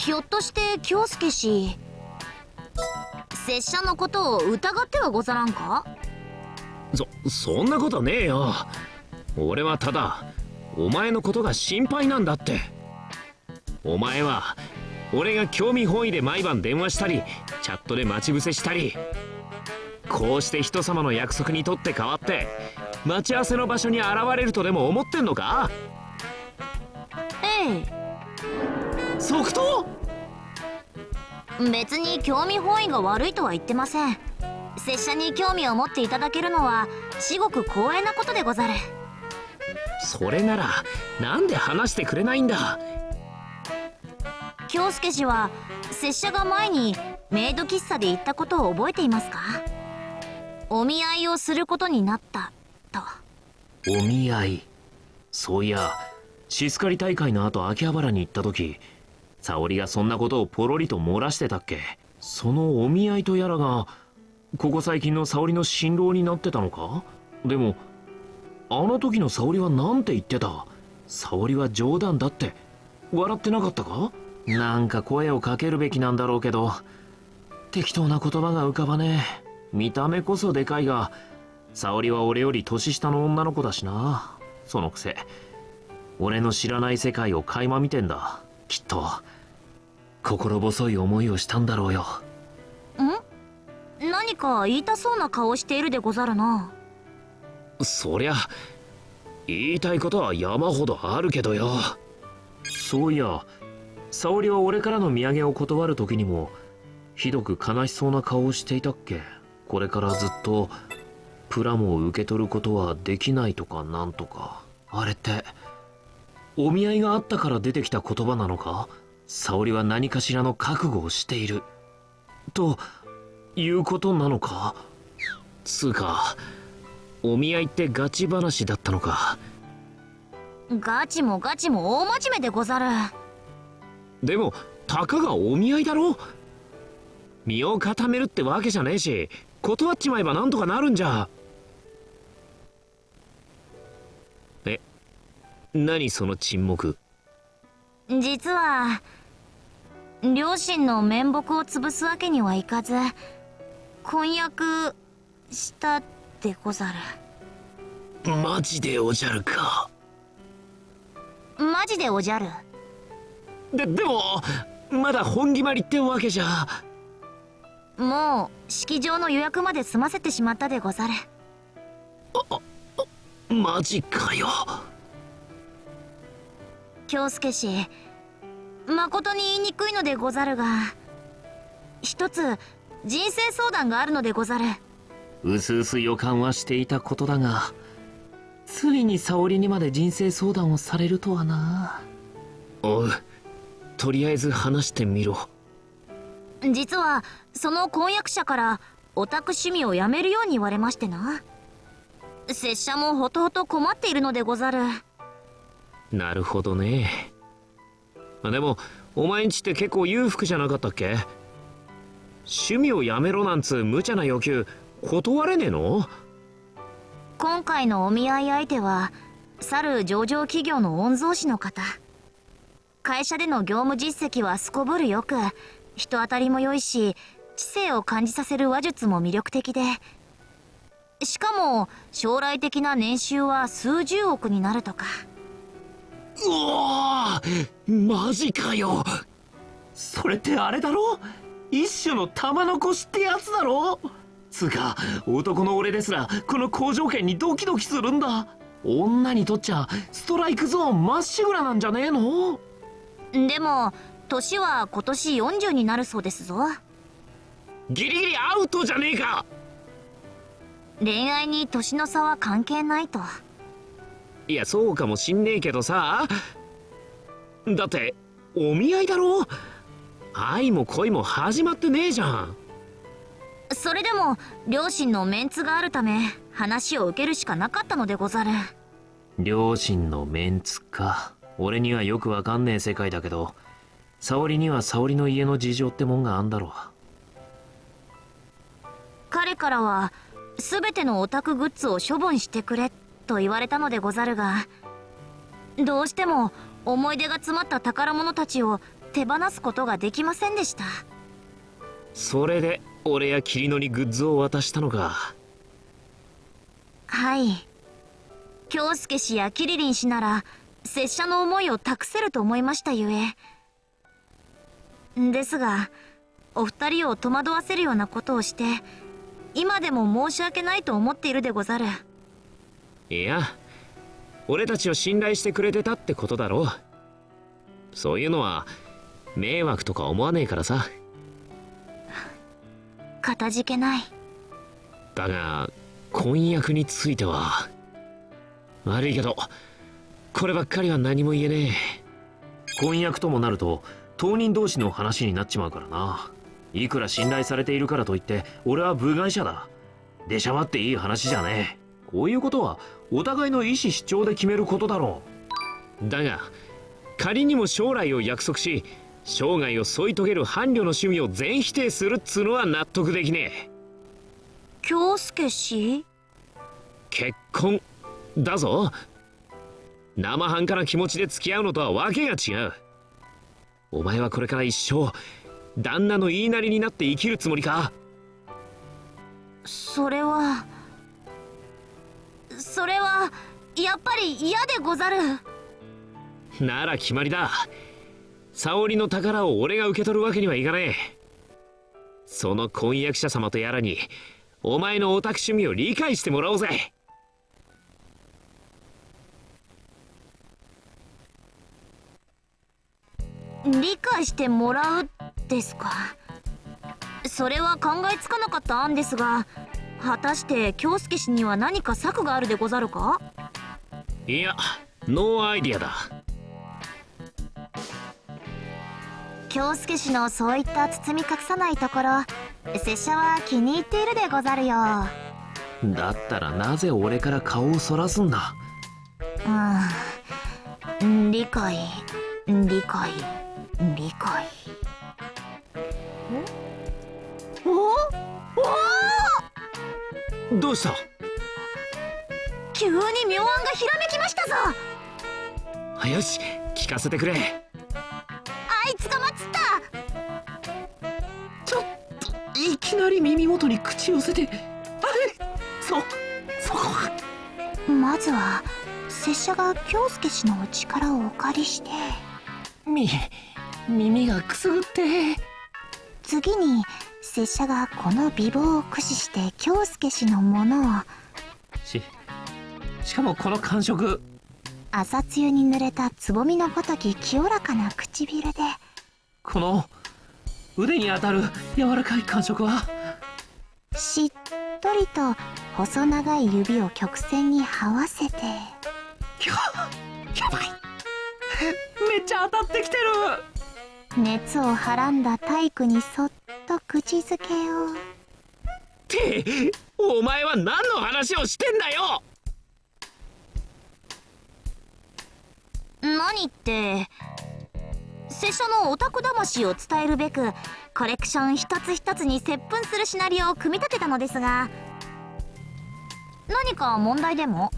ひょっとして京介氏、拙者のことを疑ってはござらんか？そんなことねえよ。俺はただお前のことが心配なんだって。お前は俺が興味本位で毎晩電話したりチャットで待ち伏せしたり、こうして人様の約束にとって代わって待ち合わせの場所に現れるとでも思ってんのか？ええ。即答？別に興味本位が悪いとは言ってません。拙者に興味を持っていただけるのは至極光栄なことでござる。それならなんで話してくれないんだ？京介氏は拙者が前にメイド喫茶で言ったことを覚えていますか？お見合いをすることになったと。お見合い。そういやシスカリ大会の後秋葉原に行った時、沙織がそんなことをポロリと漏らしてたっけ。そのお見合いとやらがここ最近の沙織の新郎になってたのか？でもあの時の沙織はなんて言ってた？沙織は冗談だって笑ってなかったか？なんか声をかけるべきなんだろうけど適当な言葉が浮かばねえ。見た目こそでかいが沙織は俺より年下の女の子だしな。そのくせ俺の知らない世界を垣間見てんだ。きっと心細い思いをしたんだろうよ。何か言いたそうな顔しているでござるな。そりゃ言いたいことは山ほどあるけどよ。そういや沙織は俺からの土産を断る時にもひどく悲しそうな顔をしていたっけ。これからずっとプラモを受け取ることはできないとかなんとか。あれってお見合いがあったから出てきた言葉なのか？沙織は何かしらの覚悟をしているということなのか？つうかお見合いってガチ話だったのか？ガチもガチも大真面目でござる。でもたかがお見合いだろ。身を固めるってわけじゃねえし断っちまえばなんとかなるんじゃ。何その沈黙。実は両親の面目を潰すわけにはいかず婚約したでござる。マジでおじゃるか？マジでおじゃる。でもまだ本決まりってわけじゃ。もう式場の予約まで済ませてしまったでござる。マジかよ。京介氏、誠に言いにくいのでござるが一つ人生相談があるのでござる。うすうす予感はしていたことだがついに沙織にまで人生相談をされるとはな。おう、とりあえず話してみろ。実はその婚約者からオタク趣味をやめるように言われましてな。拙者もほとほと困っているのでござる。なるほどね。でもお前んちって結構裕福じゃなかったっけ？趣味をやめろなんつう無茶な要求断れねえの？今回のお見合い相手は去る上場企業の御曹司の方。会社での業務実績はすこぶるよく人当たりも良いし知性を感じさせる話術も魅力的で、しかも将来的な年収は数十億になるとか。うわー、マジかよ。それってあれだろ？一種の玉の腰ってやつだろ？つうか男の俺ですらこの好条件にドキドキするんだ。女にとっちゃストライクゾーンまっしぐらなんじゃねえの？でも年は今年40になるそうですぞ。ギリギリアウトじゃねえか。恋愛に年の差は関係ないと。いやそうかもしんねえけどさ、だってお見合いだろ？愛も恋も始まってねえじゃん。それでも両親のメンツがあるため話を受けるしかなかったのでござる。両親のメンツか。俺にはよくわかんねえ世界だけど沙織には沙織の家の事情ってもんがあんだろ。彼からは全てのオタクグッズを処分してくれと言われたのでござるが、どうしても思い出が詰まった宝物たちを手放すことができませんでした。それで俺やキリノにグッズを渡したのか。はい。京介氏やキリリン氏なら拙者の思いを託せると思いましたゆえ。ですがお二人を戸惑わせるようなことをして今でも申し訳ないと思っているでござる。いや、俺たちを信頼してくれてたってことだろう。そういうのは迷惑とか思わねえからさ。かたじけない。だが婚約については悪いけどこればっかりは何も言えねえ。婚約ともなると当人同士の話になっちまうからな。いくら信頼されているからといって俺は部外者だ。出しゃばっていい話じゃねえ。こういうことはお互いの意思主張で決めることだろう。だが仮にも将来を約束し生涯を添い遂げる伴侶の趣味を全否定するっつうのは納得できねえ。京介氏？結婚だぞ。生半可な気持ちで付き合うのとはわけが違う。お前はこれから一生旦那の言いなりになって生きるつもりか？それはやっぱり嫌でござる。なら決まりだ。沙織の宝を俺が受け取るわけにはいかねえ。その婚約者様とやらにお前のオタク趣味を理解してもらおうぜ。理解してもらうですか。それは考えつかなかった案ですが、果たして京介氏には何か策があるでござるか？いや、ノーアイディアだ。京介氏のそういった包み隠さないところ、拙者は気に入っているでござるよ。だったらなぜ俺から顔をそらすんだ？理解。どうした？急に妙案がひらめきましたぞ。よし、聞かせてくれ。あいつがまつった。ちょっといきなり耳元に口寄せて。そこは。まずは拙者が京介氏のお力をお借りして、耳がくすぐって。次に拙者がこの美貌を駆使して京介氏のものをしかもこの感触、朝露に濡れたつぼみのごとき清らかな唇で、この腕に当たる柔らかい感触はしっとりと細長い指を曲線に這わせて。やばい、めっちゃ当たってきてる。熱をはらんだ体育にそっと口づけを。ってお前は何の話をしてんだよ。何って、拙者のオタク魂を伝えるべくコレクション一つ一つに接吻するシナリオを組み立てたのですが、何か問題でも？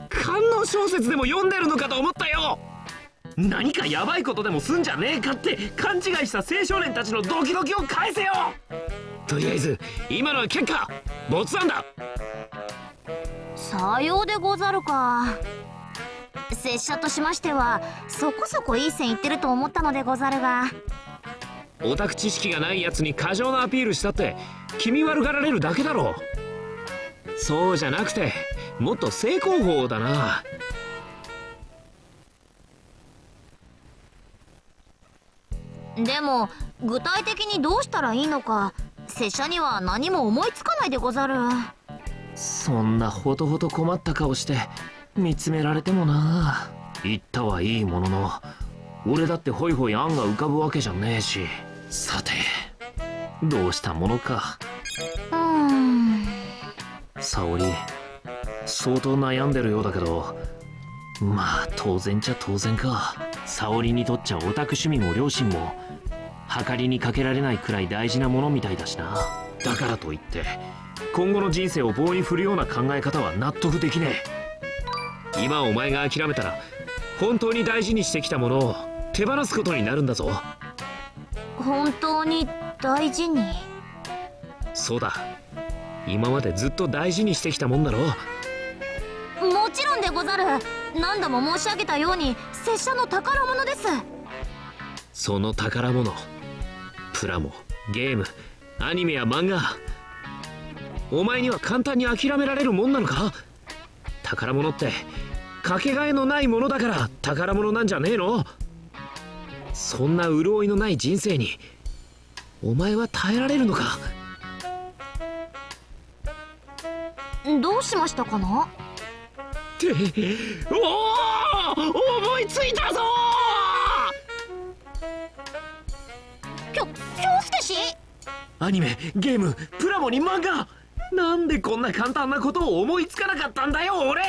官能小説でも読んでるのかと思ったよ。何かヤバいことでもすんじゃねえかって勘違いした青少年たちのドキドキを返せよ。とりあえず今のは結果没案だ。さようでござるか。拙者としましてはそこそこいい線いってると思ったのでござるが。オタク知識がないやつに過剰なアピールしたって気味悪がられるだけだろ。そうじゃなくてもっと正攻法だな。でも具体的にどうしたらいいのか拙者には何も思いつかないでござる。そんなほとほと困った顔して見つめられてもな。言ったはいいものの俺だってホイホイ案が浮かぶわけじゃねえし。さてどうしたものか。沙織相当悩んでるようだけど、まあ当然っちゃ当然か。沙織にとっちゃオタク趣味も両親も計りにかけられないくらい大事なものみたいだしな。だからといって今後の人生を棒に振るような考え方は納得できねえ。今お前が諦めたら本当に大事にしてきたものを手放すことになるんだぞ。本当に大事に？そうだ、今までずっと大事にしてきたもんだろ。もちろんでござる。何度も申し上げたように拙者の宝物です。その宝物、プラモ、ゲーム、アニメや漫画、お前には簡単に諦められるもんなのか？宝物ってかけがえのないものだから宝物なんじゃねえの？そんな潤いのない人生にお前は耐えられるのか？どうしましたかな？っておお、思いついたぞ京介氏？アニメ、ゲーム、プラモに漫画、なんでこんな簡単なことを思いつかなかったんだよ俺。